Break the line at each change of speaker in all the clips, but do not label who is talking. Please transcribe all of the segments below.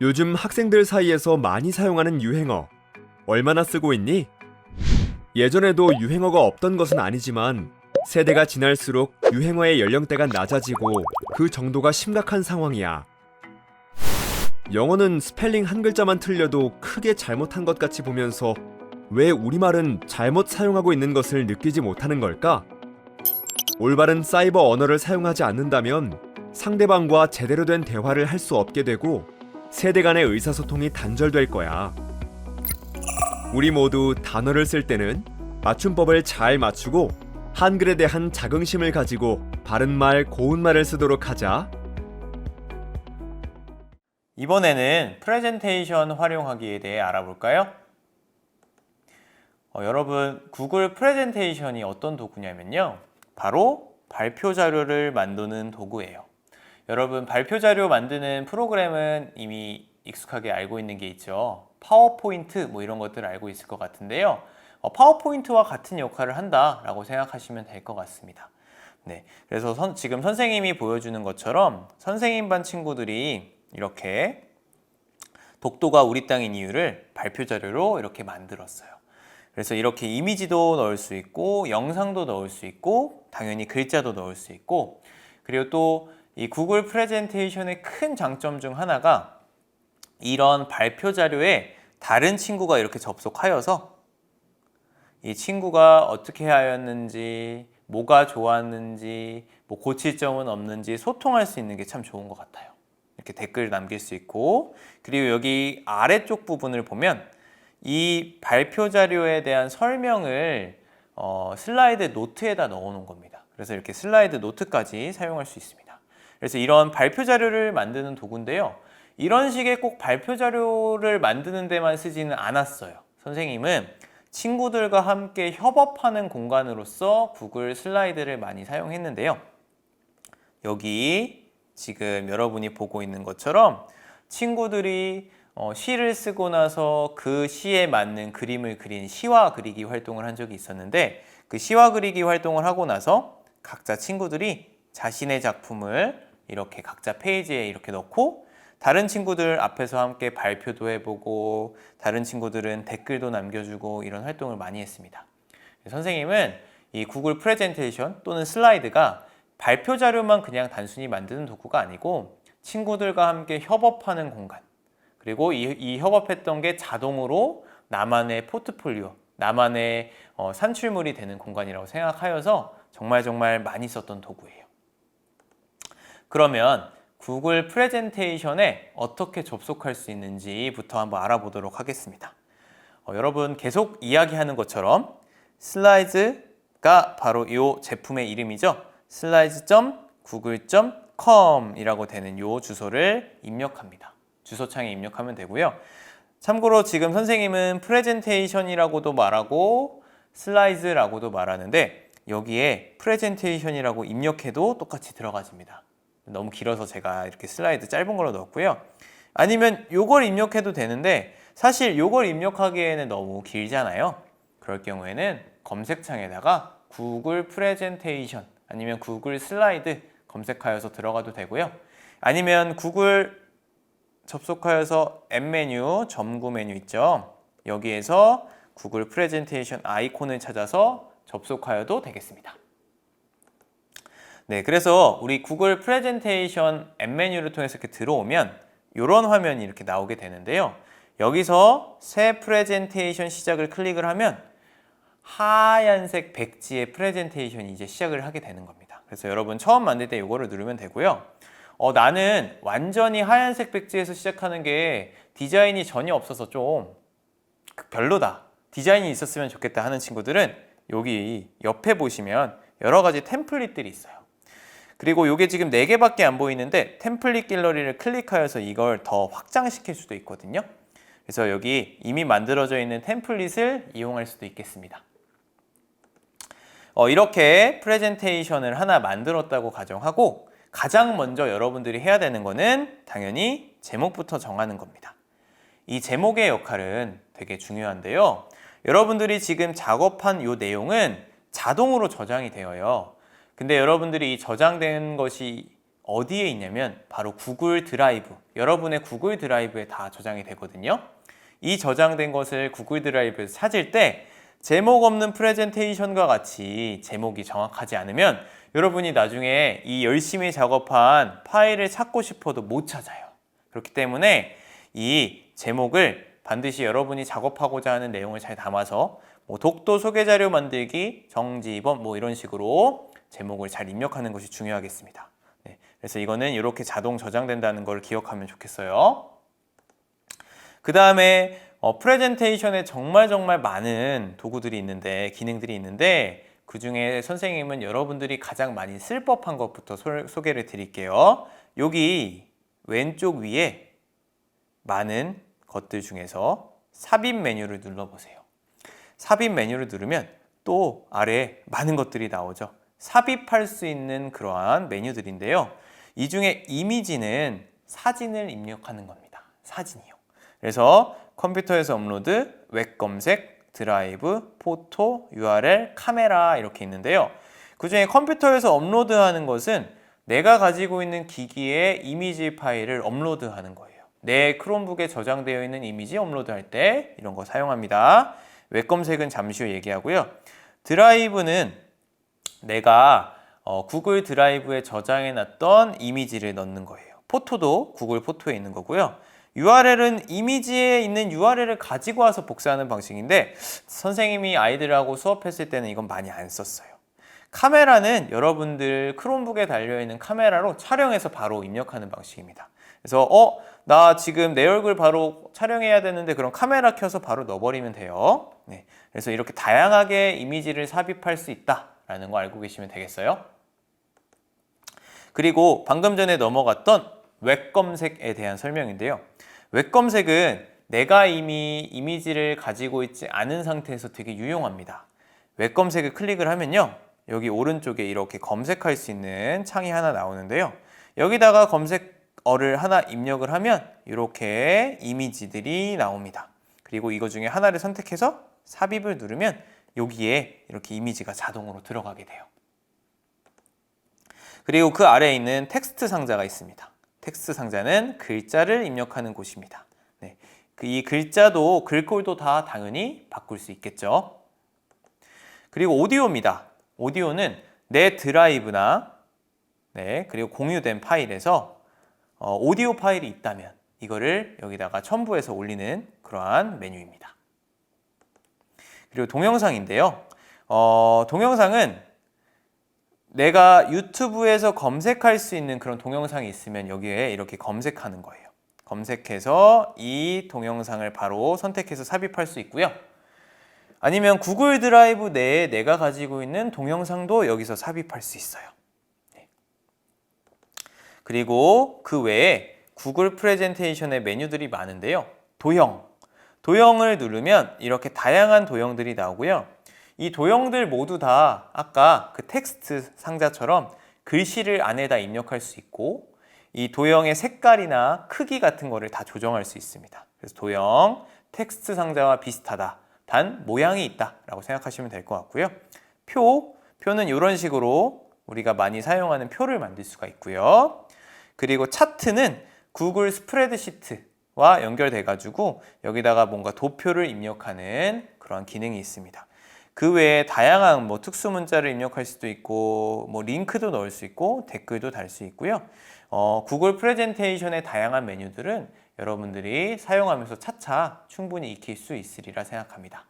요즘 학생들 사이에서 많이 사용하는 유행어, 얼마나 쓰고 있니? 예전에도 유행어가 없던 것은 아니지만 세대가 지날수록 유행어의 연령대가 낮아지고 그 정도가 심각한 상황이야. 영어는 스펠링 한 글자만 틀려도 크게 잘못한 것 같이 보면서 왜 우리말은 잘못 사용하고 있는 것을 느끼지 못하는 걸까? 올바른 사이버 언어를 사용하지 않는다면 상대방과 제대로 된 대화를 할 수 없게 되고 세대 간의 의사소통이 단절될 거야. 우리 모두 단어를 쓸 때는 맞춤법을 잘 맞추고 한글에 대한 자긍심을 가지고 바른말, 고운말을 쓰도록 하자.
이번에는 프레젠테이션 활용하기에 대해 알아볼까요? 여러분, 구글 프레젠테이션이 어떤 도구냐면요. 바로 발표 자료를 만드는 도구예요. 여러분, 발표 자료 만드는 프로그램은 이미 익숙하게 알고 있는 게 있죠. 파워포인트 이런 것들 알고 있을 것 같은데요. 파워포인트와 같은 역할을 한다라고 생각하시면 될 것 같습니다. 네, 그래서 지금 선생님이 보여주는 것처럼 선생님 반 친구들이 이렇게 독도가 우리 땅인 이유를 발표 자료로 이렇게 만들었어요. 그래서 이렇게 이미지도 넣을 수 있고 영상도 넣을 수 있고 당연히 글자도 넣을 수 있고, 그리고 또 이 구글 프레젠테이션의 큰 장점 중 하나가 이런 발표 자료에 다른 친구가 이렇게 접속하여서 이 친구가 어떻게 하였는지, 뭐가 좋았는지, 뭐 고칠 점은 없는지 소통할 수 있는 게 참 좋은 것 같아요. 이렇게 댓글 남길 수 있고, 그리고 여기 아래쪽 부분을 보면 이 발표 자료에 대한 설명을 슬라이드 노트에다 넣어 놓은 겁니다. 그래서 이렇게 슬라이드 노트까지 사용할 수 있습니다. 그래서 이런 발표 자료를 만드는 도구인데요. 이런 식의 꼭 발표 자료를 만드는 데만 쓰지는 않았어요. 선생님은 친구들과 함께 협업하는 공간으로서 구글 슬라이드를 많이 사용했는데요. 여기 지금 여러분이 보고 있는 것처럼 친구들이 시를 쓰고 나서 그 시에 맞는 그림을 그린 시화 그리기 활동을 한 적이 있었는데, 그 시화 그리기 활동을 하고 나서 각자 친구들이 자신의 작품을 이렇게 각자 페이지에 이렇게 넣고 다른 친구들 앞에서 함께 발표도 해보고 다른 친구들은 댓글도 남겨주고 이런 활동을 많이 했습니다. 선생님은 이 구글 프레젠테이션 또는 슬라이드가 발표 자료만 그냥 단순히 만드는 도구가 아니고 친구들과 함께 협업하는 공간, 그리고 이 협업했던 게 자동으로 나만의 포트폴리오, 나만의 산출물이 되는 공간이라고 생각하여서 정말 많이 썼던 도구예요. 그러면 구글 프레젠테이션에 어떻게 접속할 수 있는지부터 한번 알아보도록 하겠습니다. 여러분, 계속 이야기하는 것처럼 슬라이드가 바로 이 제품의 이름이죠. slides.google.com 이라고 되는 이 주소를 입력합니다. 주소창에 입력하면 되고요. 참고로 지금 선생님은 프레젠테이션이라고도 말하고 슬라이드라고도 말하는데 여기에 프레젠테이션이라고 입력해도 똑같이 들어가집니다. 너무 길어서 제가 이렇게 슬라이드 짧은 걸로 넣었고요. 아니면 요걸 입력해도 되는데 사실 요걸 입력하기에는 너무 길잖아요. 그럴 경우에는 검색창에다가 구글 프레젠테이션 아니면 구글 슬라이드 검색하여서 들어가도 되고요. 아니면 구글 접속하여서 앱 메뉴, 점구 메뉴 있죠. 여기에서 구글 프레젠테이션 아이콘을 찾아서 접속하여도 되겠습니다. 네, 그래서 우리 구글 프레젠테이션 앱 메뉴를 통해서 이렇게 들어오면 이런 화면이 이렇게 나오게 되는데요. 여기서 새 프레젠테이션 시작을 클릭을 하면 하얀색 백지의 프레젠테이션이 이제 시작을 하게 되는 겁니다. 그래서 여러분 처음 만들 때 이거를 누르면 되고요. 나는 완전히 하얀색 백지에서 시작하는 게 디자인이 전혀 없어서 좀 별로다, 디자인이 있었으면 좋겠다 하는 친구들은 여기 옆에 보시면 여러 가지 템플릿들이 있어요. 그리고 이게 지금 4개밖에 안 보이는데 템플릿 갤러리를 클릭하여서 이걸 더 확장시킬 수도 있거든요. 그래서 여기 이미 만들어져 있는 템플릿을 이용할 수도 있겠습니다. 이렇게 프레젠테이션을 하나 만들었다고 가정하고 가장 먼저 여러분들이 해야 되는 거는 당연히 제목부터 정하는 겁니다. 이 제목의 역할은 되게 중요한데요. 여러분들이 지금 작업한 이 내용은 자동으로 저장이 되어요. 근데 여러분들이 이 저장된 것이 어디에 있냐면 바로 구글 드라이브, 여러분의 구글 드라이브에 다 저장이 되거든요. 이 저장된 것을 구글 드라이브에서 찾을 때 제목 없는 프레젠테이션과 같이 제목이 정확하지 않으면 여러분이 나중에 이 열심히 작업한 파일을 찾고 싶어도 못 찾아요. 그렇기 때문에 이 제목을 반드시 여러분이 작업하고자 하는 내용을 잘 담아서 뭐 독도 소개 자료 만들기, 정지범 뭐 이런 식으로 제목을 잘 입력하는 것이 중요하겠습니다. 네, 그래서 이거는 이렇게 자동 저장된다는 걸 기억하면 좋겠어요. 그 다음에 프레젠테이션에 정말 많은 도구들이 있는데, 기능들이 있는데 그 중에 선생님은 여러분들이 가장 많이 쓸 법한 것부터 소개를 드릴게요. 여기 왼쪽 위에 많은 것들 중에서 삽입 메뉴를 눌러보세요. 삽입 메뉴를 누르면 또 아래에 많은 것들이 나오죠. 삽입할 수 있는 그러한 메뉴들인데요. 이 중에 이미지는 사진을 입력하는 겁니다. 사진이요. 그래서 컴퓨터에서 업로드, 웹 검색, 드라이브, 포토, URL, 카메라 이렇게 있는데요. 그 중에 컴퓨터에서 업로드하는 것은 내가 가지고 있는 기기에 이미지 파일을 업로드하는 거예요. 내 크롬북에 저장되어 있는 이미지 업로드할 때 이런 거 사용합니다. 웹 검색은 잠시 후 얘기하고요. 드라이브는 내가 구글 드라이브에 저장해 놨던 이미지를 넣는 거예요. 포토도 구글 포토에 있는 거고요. URL은 이미지에 있는 URL을 가지고 와서 복사하는 방식인데 선생님이 아이들하고 수업했을 때는 이건 많이 안 썼어요. 카메라는 여러분들 크롬북에 달려있는 카메라로 촬영해서 바로 입력하는 방식입니다. 그래서 나 지금 내 얼굴 바로 촬영해야 되는데 그럼 카메라 켜서 바로 넣어버리면 돼요. 네, 그래서 이렇게 다양하게 이미지를 삽입할 수 있다라는 거 알고 계시면 되겠어요. 그리고 방금 전에 넘어갔던 웹 검색에 대한 설명인데요. 웹 검색은 내가 이미 이미지를 가지고 있지 않은 상태에서 되게 유용합니다. 웹 검색을 클릭을 하면요. 여기 오른쪽에 이렇게 검색할 수 있는 창이 하나 나오는데요. 여기다가 검색어를 하나 입력을 하면 이렇게 이미지들이 나옵니다. 그리고 이거 중에 하나를 선택해서 삽입을 누르면 여기에 이렇게 이미지가 자동으로 들어가게 돼요. 그리고 그 아래에 있는 텍스트 상자가 있습니다. 텍스트 상자는 글자를 입력하는 곳입니다. 네, 이 글자도 글꼴도 다 당연히 바꿀 수 있겠죠. 그리고 오디오입니다. 오디오는 내 드라이브나 그리고 공유된 파일에서 오디오 파일이 있다면 이거를 여기다가 첨부해서 올리는 그러한 메뉴입니다. 그리고 동영상인데요. 동영상은 내가 유튜브에서 검색할 수 있는 그런 동영상이 있으면 여기에 이렇게 검색하는 거예요. 검색해서 이 동영상을 바로 선택해서 삽입할 수 있고요. 아니면 구글 드라이브 내에 내가 가지고 있는 동영상도 여기서 삽입할 수 있어요. 그리고 그 외에 구글 프레젠테이션의 메뉴들이 많은데요. 도형을 누르면 이렇게 다양한 도형들이 나오고요. 이 도형들 모두 다 아까 그 텍스트 상자처럼 글씨를 안에다 입력할 수 있고 이 도형의 색깔이나 크기 같은 거를 다 조정할 수 있습니다. 그래서 도형, 텍스트 상자와 비슷하다. 단 모양이 있다 라고 생각하시면 될 것 같고요. 표는 이런 식으로 우리가 많이 사용하는 표를 만들 수가 있고요. 그리고 차트는 구글 스프레드시트와 연결돼 가지고 여기다가 뭔가 도표를 입력하는 그런 기능이 있습니다. 그 외에 다양한 특수 문자를 입력할 수도 있고 링크도 넣을 수 있고 댓글도 달 수 있고요. 구글 프레젠테이션의 다양한 메뉴들은 여러분들이 사용하면서 차차 충분히 익힐 수 있으리라 생각합니다.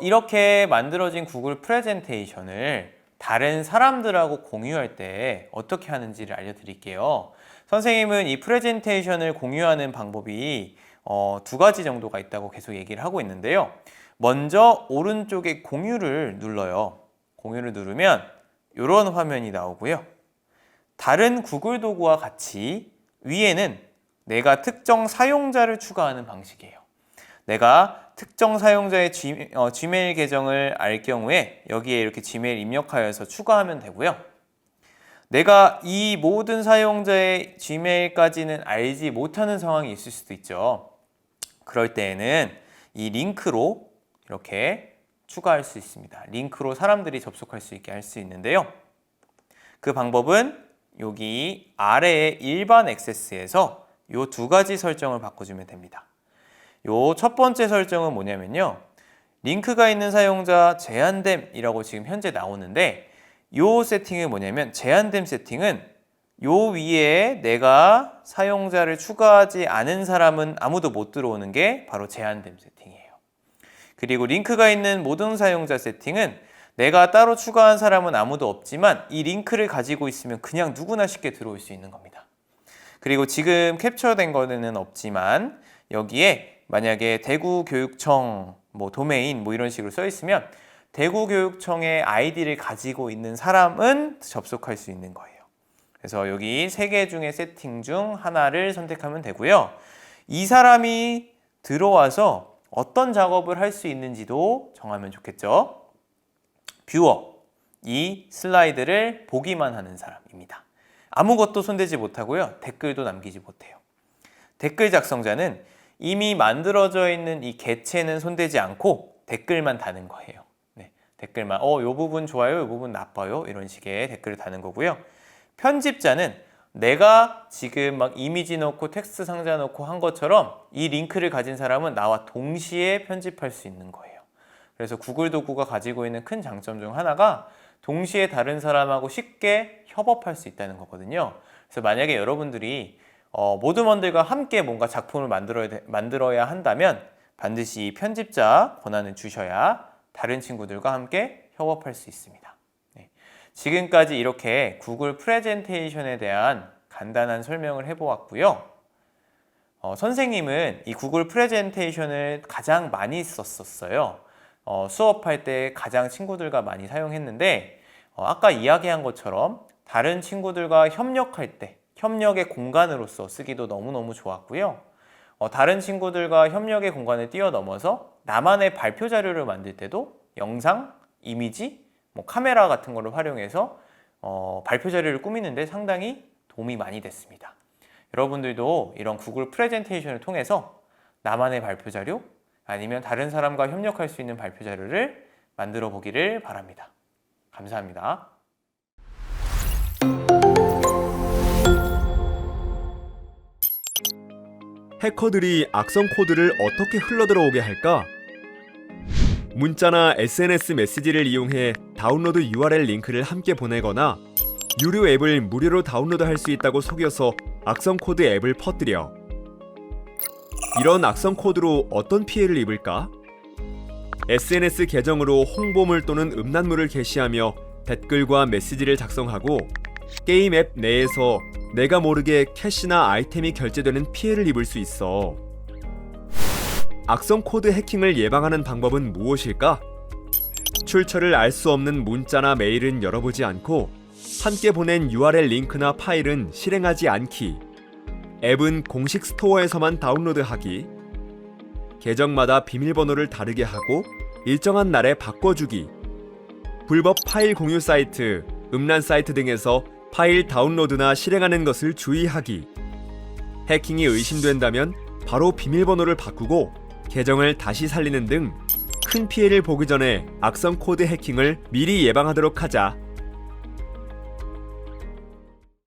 이렇게 만들어진 구글 프레젠테이션을 다른 사람들하고 공유할 때 어떻게 하는지를 알려드릴게요. 선생님은 이 프레젠테이션을 공유하는 방법이 두 가지 정도가 있다고 계속 얘기를 하고 있는데요. 먼저 오른쪽에 공유를 눌러요. 공유를 누르면 이런 화면이 나오고요. 다른 구글 도구와 같이 위에는 내가 특정 사용자를 추가하는 방식이에요. 내가 특정 사용자의 지메일 계정을 알 경우에 여기에 이렇게 지메일 입력하여서 추가하면 되고요. 내가 이 모든 사용자의 지메일까지는 알지 못하는 상황이 있을 수도 있죠. 그럴 때에는 이 링크로 이렇게 추가할 수 있습니다. 링크로 사람들이 접속할 수 있게 할 수 있는데요. 그 방법은 여기 아래의 일반 액세스에서 요 두 가지 설정을 바꿔주면 됩니다. 요 첫 번째 설정은 뭐냐면요. 링크가 있는 사용자 제한됨이라고 지금 현재 나오는데 요 세팅은 뭐냐면 제한됨 세팅은 요 위에 내가 사용자를 추가하지 않은 사람은 아무도 못 들어오는 게 바로 제한됨 세팅이에요. 그리고 링크가 있는 모든 사용자 세팅은 내가 따로 추가한 사람은 아무도 없지만 이 링크를 가지고 있으면 그냥 누구나 쉽게 들어올 수 있는 겁니다. 그리고 지금 캡처된 거는 없지만 여기에 만약에 대구교육청 도메인 이런 식으로 써 있으면 대구교육청의 아이디를 가지고 있는 사람은 접속할 수 있는 거예요. 그래서 여기 3개 중에 세팅 중 하나를 선택하면 되고요. 이 사람이 들어와서 어떤 작업을 할 수 있는지도 정하면 좋겠죠. 뷰어, 이 슬라이드를 보기만 하는 사람입니다. 아무것도 손대지 못하고요. 댓글도 남기지 못해요. 댓글 작성자는 이미 만들어져 있는 이 개체는 손대지 않고 댓글만 다는 거예요. 네, 댓글만 요 부분 좋아요, 요 부분 나빠요 이런 식의 댓글을 다는 거고요. 편집자는 내가 지금 막 이미지 넣고 텍스트 상자 넣고 한 것처럼 이 링크를 가진 사람은 나와 동시에 편집할 수 있는 거예요. 그래서 구글 도구가 가지고 있는 큰 장점 중 하나가 동시에 다른 사람하고 쉽게 협업할 수 있다는 거거든요. 그래서 만약에 여러분들이 모드먼들과 함께 뭔가 작품을 만들어야 한다면 반드시 이 편집자 권한을 주셔야 다른 친구들과 함께 협업할 수 있습니다. 네. 지금까지 이렇게 구글 프레젠테이션에 대한 간단한 설명을 해보았고요. 선생님은 이 구글 프레젠테이션을 가장 많이 썼었어요. 수업할 때 가장 친구들과 많이 사용했는데 아까 이야기한 것처럼 다른 친구들과 협력할 때 협력의 공간으로서 쓰기도 너무너무 좋았고요. 다른 친구들과 협력의 공간을 뛰어넘어서 나만의 발표 자료를 만들 때도 영상, 이미지, 카메라 같은 거를 활용해서 발표 자료를 꾸미는데 상당히 도움이 많이 됐습니다. 여러분들도 이런 구글 프레젠테이션을 통해서 나만의 발표 자료 아니면 다른 사람과 협력할 수 있는 발표 자료를 만들어 보기를 바랍니다. 감사합니다.
해커들이 악성 코드를 어떻게 흘러들어오게 할까? 문자나 SNS 메시지를 이용해 다운로드 URL 링크를 함께 보내거나 유료 앱을 무료로 다운로드할 수 있다고 속여서 악성 코드 앱을 퍼뜨려. 이런 악성 코드로 어떤 피해를 입을까? SNS 계정으로 홍보물 또는 음란물을 게시하며 댓글과 메시지를 작성하고 게임 앱 내에서 내가 모르게 캐시나 아이템이 결제되는 피해를 입을 수 있어. 악성 코드 해킹을 예방하는 방법은 무엇일까? 출처를 알 수 없는 문자나 메일은 열어보지 않고 함께 보낸 URL 링크나 파일은 실행하지 않기. 앱은 공식 스토어에서만 다운로드하기. 계정마다 비밀번호를 다르게 하고 일정한 날에 바꿔주기. 불법 파일 공유 사이트, 음란 사이트 등에서 파일 다운로드나 실행하는 것을 주의하기. 해킹이 의심된다면 바로 비밀번호를 바꾸고 계정을 다시 살리는 등 큰 피해를 보기 전에 악성 코드 해킹을 미리 예방하도록 하자.